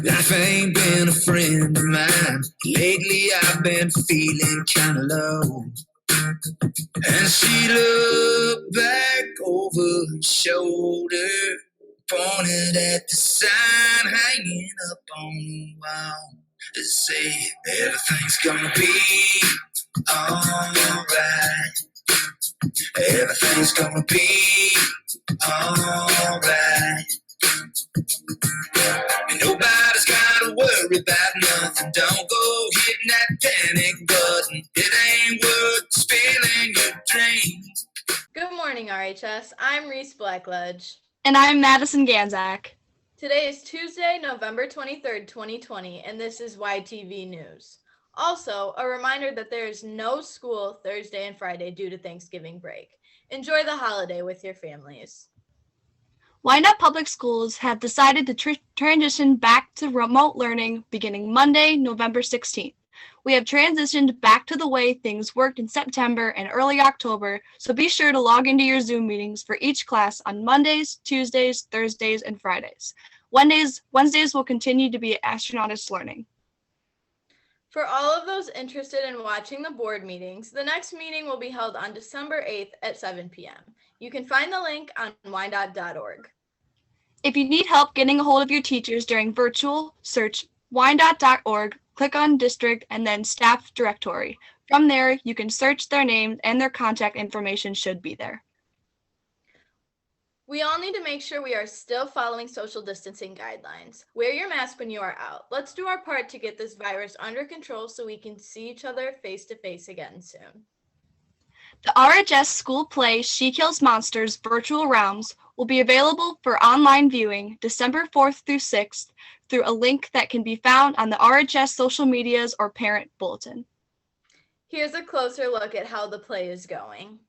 Life ain't been a friend of mine. Lately I've been feeling kinda low. And she looked back over her shoulder, pointed at the sign hanging up on the wall to say everything's gonna be alright. Everything's gonna be alright. And nobody's gotta worry about nothing. Don't go hitting that panic button. It ain't worth spilling your dreams. Good morning, RHS. I'm Reese Blackledge. And I'm Madison Ganzak. Today is Tuesday, November 23rd, 2020, and this is WyTv News. Also, a reminder that there is no school Thursday and Friday due to Thanksgiving break. Enjoy the holiday with your families. Wyandotte Public Schools have decided to transition back to remote learning beginning Monday, November 16th. We have transitioned back to the way things worked in September and early October, so be sure to log into your Zoom meetings for each class on Mondays, Tuesdays, Thursdays, and Fridays. Wednesdays will continue to be astronautics learning. For all of those interested in watching the board meetings, the next meeting will be held on December 8th at 7 p.m. You can find the link on wyandotte.org. If you need help getting a hold of your teachers during virtual, search wyandotte.org, click on district, and then staff directory. From there, you can search their names and their contact information should be there. We all need to make sure we are still following social distancing guidelines. Wear your mask when you are out. Let's do our part to get this virus under control so we can see each other face to face again soon. The RHS school play She Kills Monsters Virtual Realms will be available for online viewing December 4th through 6th through a link that can be found on the RHS social medias or parent bulletin. Here's a closer look at how the play is going.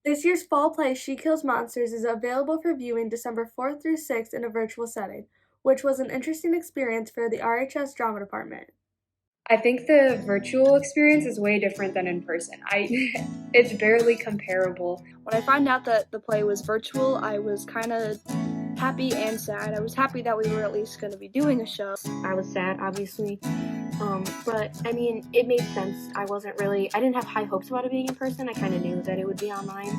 This year's fall play, She Kills Monsters, is available for viewing December 4th through 6th in a virtual setting, which was an interesting experience for the RHS drama department. I think the virtual experience is way different than in person. It's barely comparable. When I found out that the play was virtual, I was kind of happy and sad. I was happy that we were at least going to be doing a show. I was sad, obviously, but I mean, it made sense. I didn't have high hopes about it being in person. I kind of knew that it would be online.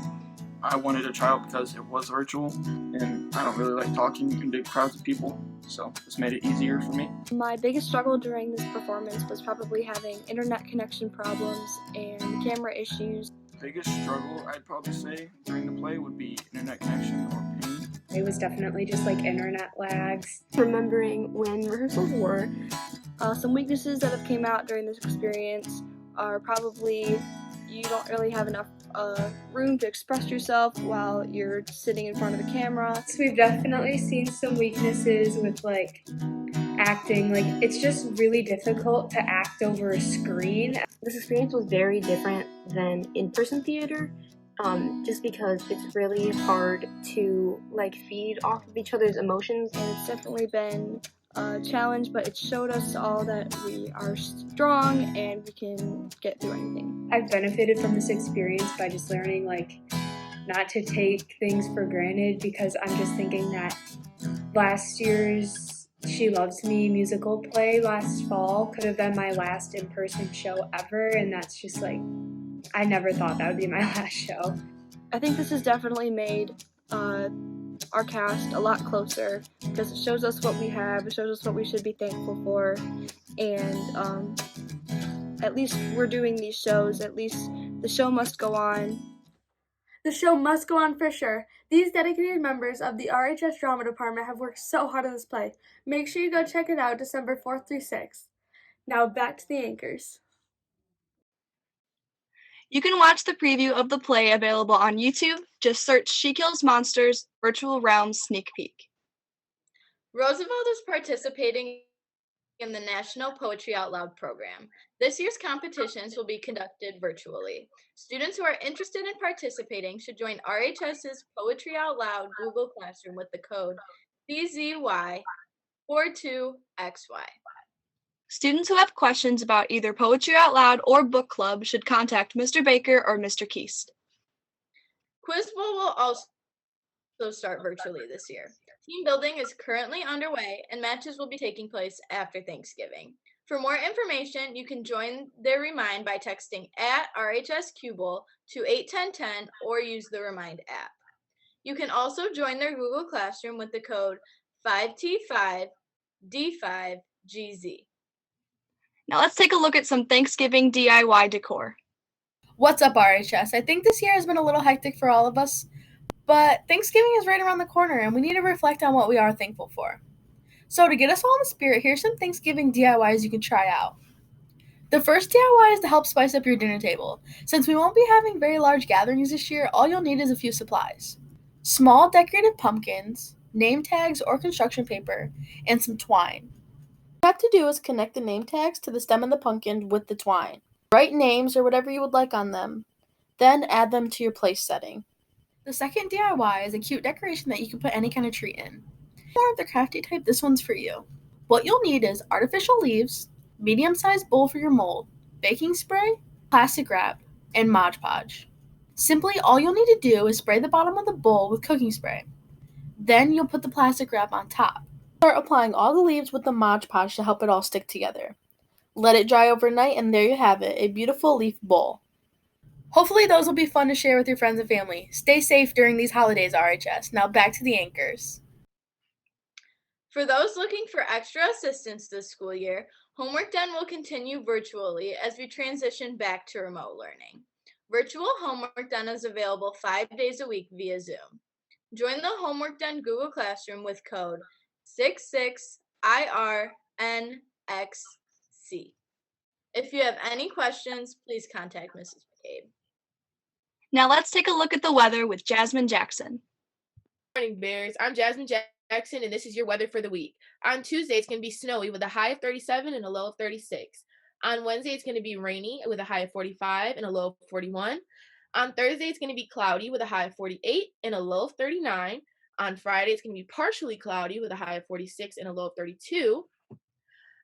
I wanted to try out because it was virtual, and I don't really like talking in big crowds of people, so this made it easier for me. My biggest struggle during this performance was probably having internet connection problems and camera issues. The biggest struggle, I'd probably say, during the play would be internet connection or ping. It was definitely just like internet lags. Remembering when rehearsals were. Some weaknesses that have came out during this experience are probably you don't really have enough room to express yourself while you're sitting in front of the camera. So we've definitely seen some weaknesses with like acting. Like it's just really difficult to act over a screen. This experience was very different than in-person theater, just because it's really hard to like feed off of each other's emotions. And it's definitely been a challenge, but it showed us all that we are strong and we can get through anything. I've benefited from this experience by just learning like not to take things for granted, because I'm just thinking that last year's She Loves Me musical play last fall could have been my last in-person show ever, and that's just like, I never thought that would be my last show. I think this has definitely made our cast a lot closer because it shows us what we have, it shows us what we should be thankful for, and at least we're doing these shows. At least the show must go on. The show must go on for sure. These dedicated members of the RHS drama department have worked so hard on this play. Make sure you go check it out December 4th through 6th. Now back to the anchors. You can watch the preview of the play available on YouTube. Just search She Kills Monsters Virtual Realms Sneak Peek. Roosevelt is participating in the National Poetry Out Loud program. This year's competitions will be conducted virtually. Students who are interested in participating should join RHS's Poetry Out Loud Google Classroom with the code BZY42XY. Students who have questions about either Poetry Out Loud or book club should contact Mr. Baker or Mr. Keast. Quiz Bowl will also start virtually this year. Team building is currently underway and matches will be taking place after Thanksgiving. For more information, you can join their Remind by texting at RHSQBowl to 81010 or use the Remind app. You can also join their Google Classroom with the code 5T5D5GZ. Now let's take a look at some Thanksgiving DIY decor. What's up, RHS? I think this year has been a little hectic for all of us, but Thanksgiving is right around the corner and we need to reflect on what we are thankful for. So to get us all in the spirit, here's some Thanksgiving DIYs you can try out. The first DIY is to help spice up your dinner table. Since we won't be having very large gatherings this year, all you'll need is a few supplies. Small decorative pumpkins, name tags or construction paper, and some twine. What you have to do is connect the name tags to the stem of the pumpkin with the twine. Write names or whatever you would like on them, then add them to your place setting. The second DIY is a cute decoration that you can put any kind of tree in. If you're more of the crafty type, this one's for you. What you'll need is artificial leaves, medium-sized bowl for your mold, baking spray, plastic wrap, and Mod Podge. Simply, all you'll need to do is spray the bottom of the bowl with cooking spray. Then you'll put the plastic wrap on top. Start applying all the leaves with the Mod Podge to help it all stick together. Let it dry overnight, and there you have it, a beautiful leaf bowl. Hopefully those will be fun to share with your friends and family. Stay safe during these holidays, RHS. Now back to the anchors. For those looking for extra assistance this school year, Homework Done will continue virtually as we transition back to remote learning. Virtual Homework Done is available 5 days a week via Zoom. Join the Homework Done Google Classroom with code 66IRNXC. If you have any questions, please contact Mrs. McCabe. Now let's take a look at the weather with Jasmine Jackson. Good morning, Bears. I'm Jasmine Jackson, and this is your weather for the week. On Tuesday, it's going to be snowy with a high of 37 and a low of 36. On Wednesday, it's going to be rainy with a high of 45 and a low of 41. On Thursday, it's going to be cloudy with a high of 48 and a low of 39. On Friday, it's going to be partially cloudy with a high of 46 and a low of 32.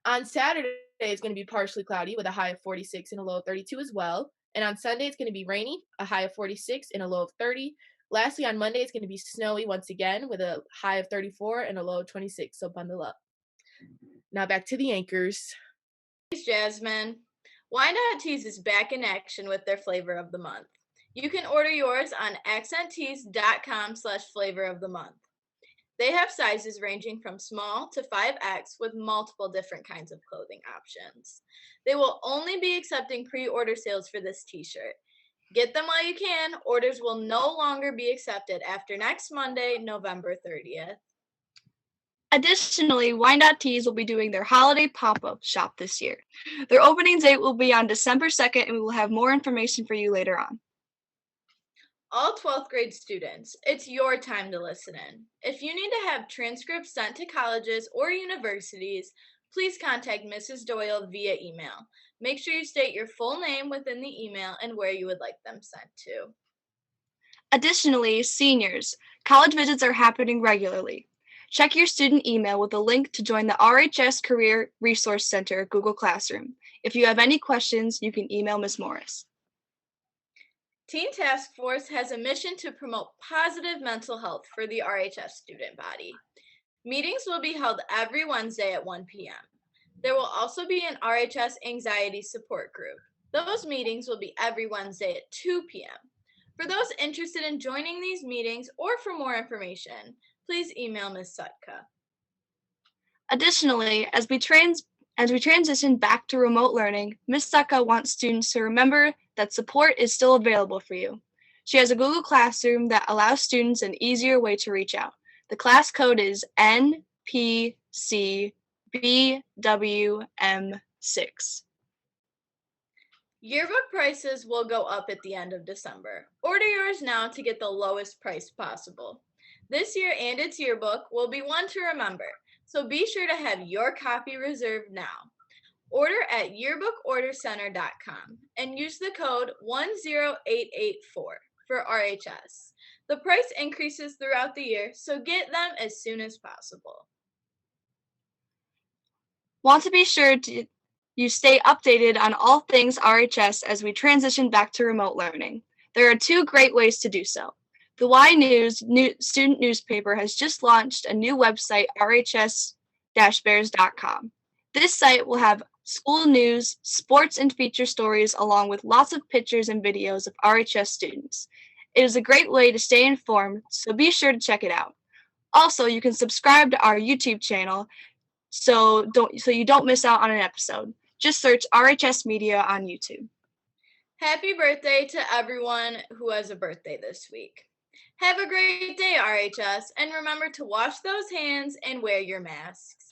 On Saturday, it's going to be partially cloudy with a high of 46 and a low of 32 as well. And on Sunday, it's going to be rainy, a high of 46 and a low of 30. Lastly, on Monday, it's going to be snowy once again with a high of 34 and a low of 26, so bundle up. Now back to the anchors. Thanks, Jasmine. Why Not Teas is back in action with their flavor of the month. You can order yours on accenttees.com/flavor of the month. They have sizes ranging from small to 5X with multiple different kinds of clothing options. They will only be accepting pre-order sales for this t-shirt. Get them while you can. Orders will no longer be accepted after next Monday, November 30th. Additionally, Why Not Teas will be doing their holiday pop-up shop this year. Their opening date will be on December 2nd, and we will have more information for you later on. All 12th grade students, it's your time to listen in. If you need to have transcripts sent to colleges or universities, please contact Mrs. Doyle via email. Make sure you state your full name within the email and where you would like them sent to. Additionally, seniors, college visits are happening regularly. Check your student email with a link to join the RHS Career Resource Center Google Classroom. If you have any questions, you can email Ms. Morris. Teen Task Force has a mission to promote positive mental health for the RHS student body. Meetings will be held every Wednesday at 1 p.m. There will also be an RHS anxiety support group. Those meetings will be every Wednesday at 2 p.m. For those interested in joining these meetings or for more information, please email Ms. Sutka. Additionally, as we transition back to remote learning, Ms. Sutka wants students to remember that support is still available for you. She has a Google Classroom that allows students an easier way to reach out. The class code is NPCBWM6. Yearbook prices will go up at the end of December. Order yours now to get the lowest price possible. This year and its yearbook will be one to remember, so be sure to have your copy reserved now. Order at yearbookordercenter.com and use the code 10884 for RHS. The price increases throughout the year, so get them as soon as possible. Want to be sure you stay updated on all things RHS as we transition back to remote learning. There are 2 great ways to do so. The Y News student newspaper has just launched a new website, rhs-bears.com. This site will have school news, sports, and feature stories, along with lots of pictures and videos of RHS students. It is a great way to stay informed, so be sure to check it out. Also, you can subscribe to our YouTube channel so you don't miss out on an episode. Just search RHS Media on YouTube. Happy birthday to everyone who has a birthday this week. Have a great day, RHS, and remember to wash those hands and wear your masks.